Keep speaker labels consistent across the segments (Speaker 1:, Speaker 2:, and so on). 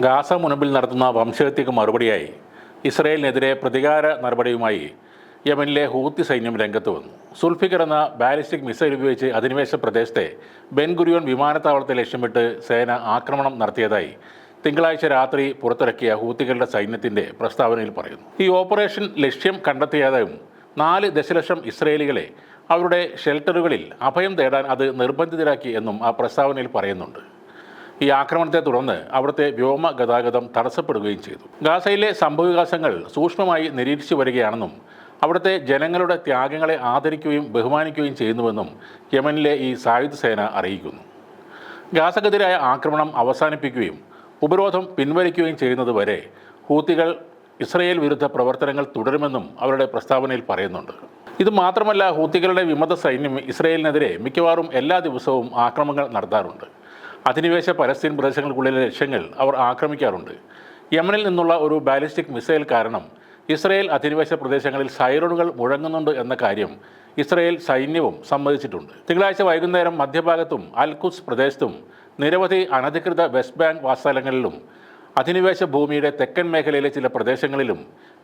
Speaker 1: Gaza മുനമ്പിൽ നടത്തുന്ന വംശഹത്യക്ക് മറുപടിയായി ഇസ്രയേലിനെതിരെ പ്രതികാര നടപടിയുമായി യമനിലെ ഹൂത്തി സൈന്യം രംഗത്ത് വന്നു. സുൽഫിക്കർ എന്ന ബാലിസ്റ്റിക് മിസൈൽ ഉപയോഗിച്ച് അധിനിവേശ പ്രദേശത്തെ ബെൻ ഗുരിയോൺ വിമാനത്താവളത്തെ ലക്ഷ്യമിട്ട് സേന ആക്രമണം നടത്തിയതായി തിങ്കളാഴ്ച രാത്രി പുറത്തിറക്കിയ ഹൂത്തികളുടെ സൈന്യത്തിൻ്റെ പ്രസ്താവനയിൽ പറയുന്നു. ഈ ഓപ്പറേഷൻ ലക്ഷ്യം കണ്ടെത്തിയതായും 4 ദശലക്ഷം ഇസ്രയേലികളെ അവരുടെ ഷെൽട്ടറുകളിൽ അഭയം തേടാൻ അത് നിർബന്ധിതരാക്കി എന്നും ആ പ്രസ്താവനയിൽ പറയുന്നുണ്ട്. ഈ ആക്രമണത്തെ തുടർന്ന് അവിടുത്തെ വ്യോമ ഗതാഗതം തടസ്സപ്പെടുകയും ചെയ്തു. ഗാസയിലെ സംഭവവികാസങ്ങൾ സൂക്ഷ്മമായി നിരീക്ഷിച്ചു വരികയാണെന്നും അവിടുത്തെ ജനങ്ങളുടെ ത്യാഗങ്ങളെ ആദരിക്കുകയും ബഹുമാനിക്കുകയും ചെയ്യുന്നുവെന്നും യമനിലെ ഈ സായുധ സേന അറിയിക്കുന്നു. ഗാസക്കെതിരായ ആക്രമണം അവസാനിപ്പിക്കുകയും ഉപരോധം പിൻവലിക്കുകയും ചെയ്യുന്നതുവരെ ഹൂത്തികൾ ഇസ്രയേൽ വിരുദ്ധ പ്രവർത്തനങ്ങൾ തുടരുമെന്നും അവരുടെ പ്രസ്താവനയിൽ പറയുന്നുണ്ട്. ഇത് മാത്രമല്ല, ഹൂത്തികളുടെ വിമത സൈന്യം ഇസ്രയേലിനെതിരെ മിക്കവാറും എല്ലാ ദിവസവും ആക്രമണങ്ങൾ നടത്താറുണ്ട്. അധിനിവേശ പലസ്തീൻ പ്രദേശങ്ങൾക്കുള്ളിലെ ലക്ഷ്യങ്ങൾ അവർ ആക്രമിക്കാറുണ്ട്. യമനിൽ നിന്നുള്ള ഒരു ബാലിസ്റ്റിക് മിസൈൽ കാരണം ഇസ്രയേൽ അധിനിവേശ പ്രദേശങ്ങളിൽ സൈറണുകൾ മുഴങ്ങുന്നുണ്ട് എന്ന കാര്യം ഇസ്രയേൽ സൈന്യവും സമ്മതിച്ചിട്ടുണ്ട്. തിങ്കളാഴ്ച വൈകുന്നേരം മധ്യഭാഗത്തും അൽഖുസ് പ്രദേശത്തും നിരവധി അനധികൃത വെസ്റ്റ് ബാങ്ക് വാസസ്ഥലങ്ങളിലും അധിനിവേശ ഭൂമിയുടെ തെക്കൻ മേഖലയിലെ ചില പ്രദേശങ്ങളിലും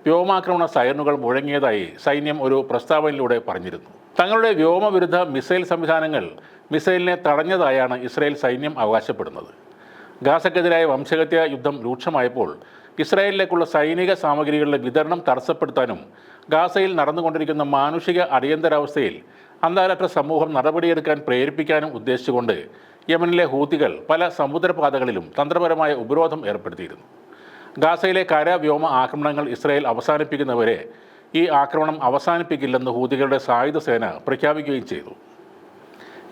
Speaker 1: വ്യോമാക്രമണ സൈറണുകൾ മുഴങ്ങിയതായി സൈന്യം ഒരു പ്രസ്താവനയിലൂടെ പറഞ്ഞിരുന്നു. തങ്ങളുടെ വ്യോമവിരുദ്ധ മിസൈൽ സംവിധാനങ്ങൾ മിസൈലിനെ തടഞ്ഞതായാണ് ഇസ്രായേൽ സൈന്യം അവകാശപ്പെടുന്നത്. ഗാസക്കെതിരായ വംശഹത്യ യുദ്ധം രൂക്ഷമായപ്പോൾ ഇസ്രായേലിലേക്കുള്ള സൈനിക സാമഗ്രികളുടെ വിതരണം തടസ്സപ്പെടുത്താനും ഗാസയിൽ നടന്നുകൊണ്ടിരിക്കുന്ന മാനുഷിക അടിയന്തരാവസ്ഥയിൽ അന്താരാഷ്ട്ര സമൂഹം നടപടിയെടുക്കാൻ പ്രേരിപ്പിക്കാനും ഉദ്ദേശിച്ചുകൊണ്ട് യമനിലെ ഹൂത്തികൾ പല സമുദ്രപാതകളിലും തന്ത്രപരമായ ഉപരോധം ഏർപ്പെടുത്തിയിരുന്നു. ഗാസയിലെ കര വ്യോമ ആക്രമണങ്ങൾ ഇസ്രായേൽ അവസാനിപ്പിക്കുന്നവരെ ഈ ആക്രമണം അവസാനിപ്പിക്കില്ലെന്ന് ഹൂതികളുടെ സായുധ സേന പ്രഖ്യാപിക്കുകയും ചെയ്തു.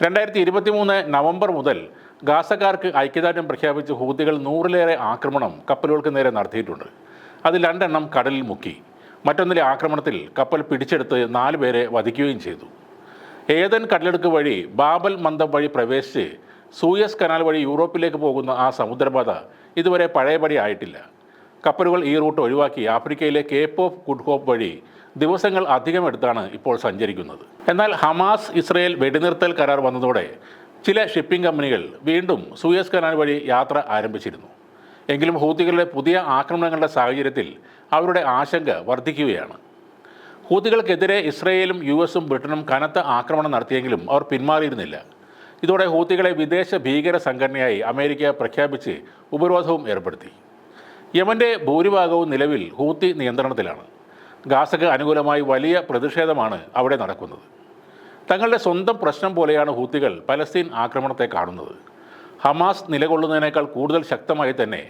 Speaker 1: 2023 നവംബർ മുതൽ ഗാസക്കാർക്ക് ഐക്യദാർഢ്യം പ്രഖ്യാപിച്ച് ഹൂതികൾ 100-ലേറെ ആക്രമണം കപ്പലുകൾക്ക് നേരെ നടത്തിയിട്ടുണ്ട്. അതിൽ 2 എണ്ണം കടലിൽ മുക്കി. മറ്റൊന്നിലെ ആക്രമണത്തിൽ കപ്പൽ പിടിച്ചെടുത്ത് 4 പേരെ വധിക്കുകയും ചെയ്തു. ഏദൻ കടലെടുക്ക് വഴി ബാബൽ മന്ദം വഴി പ്രവേശിച്ച് സൂയസ് കനാൽ വഴി യൂറോപ്പിലേക്ക് പോകുന്ന ആ സമുദ്രപാത ഇതുവരെ പഴയപടി ആയിട്ടില്ല. കപ്പലുകൾ ഈ റൂട്ട് ഒഴിവാക്കി ആഫ്രിക്കയിലെ കേപ്പ് ഓഫ് ഗുഡ് ഹോപ്പ് വഴി ദിവസങ്ങൾ അധികം എടുത്താണ് ഇപ്പോൾ സഞ്ചരിക്കുന്നത്. എന്നാൽ ഹമാസ് ഇസ്രയേൽ വെടിനിർത്തൽ കരാർ വന്നതോടെ ചില ഷിപ്പിംഗ് കമ്പനികൾ വീണ്ടും സൂയസ് കനാൽ വഴി യാത്ര ആരംഭിച്ചിരുന്നു. എങ്കിലും ഹൂത്തികളുടെ പുതിയ ആക്രമണങ്ങളുടെ സാഹചര്യത്തിൽ അവരുടെ ആശങ്ക വർദ്ധിക്കുകയാണ്. ഹൂത്തികൾക്കെതിരെ ഇസ്രയേലും US-ഉം ബ്രിട്ടനും കനത്ത ആക്രമണം നടത്തിയെങ്കിലും അവർ പിന്മാറിയിരുന്നില്ല. ഇതോടെ ഹൂത്തികളെ വിദേശ ഭീകര സംഘടനയായി അമേരിക്ക പ്രഖ്യാപിച്ച് ഉപരോധവും ഏർപ്പെടുത്തി. യമൻ്റെ ഭൂരിഭാഗവും നിലവിൽ ഹൂത്തി നിയന്ത്രണത്തിലാണ്. ഗാസക്ക് അനുകൂലമായി വലിയ പ്രതിഷേധമാണ് അവിടെ നടക്കുന്നത്. തങ്ങളുടെ സ്വന്തം പ്രശ്നം പോലെയാണ് ഹൂത്തികൾ പലസ്തീൻ ആക്രമണത്തെ കാണുന്നത്. ഹമാസ് നിലകൊള്ളുന്നതിനേക്കാൾ കൂടുതൽ ശക്തമായി തന്നെ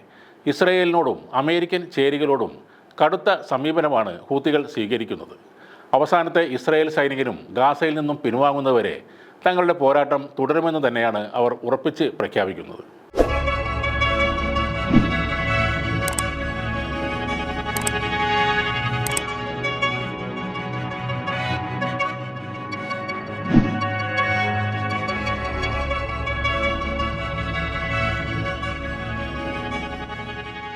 Speaker 1: ഇസ്രയേലിനോടും അമേരിക്കൻ ചേരികളോടും കടുത്ത സമീപനമാണ് ഹൂത്തികൾ സ്വീകരിക്കുന്നത്. അവസാനത്തെ ഇസ്രയേൽ സൈനികനും ഗാസയിൽ നിന്നും പിൻവാങ്ങുന്നവരെ തങ്ങളുടെ പോരാട്ടം തുടരുമെന്ന് തന്നെയാണ് അവർ ഉറപ്പിച്ച് പ്രഖ്യാപിക്കുന്നത്.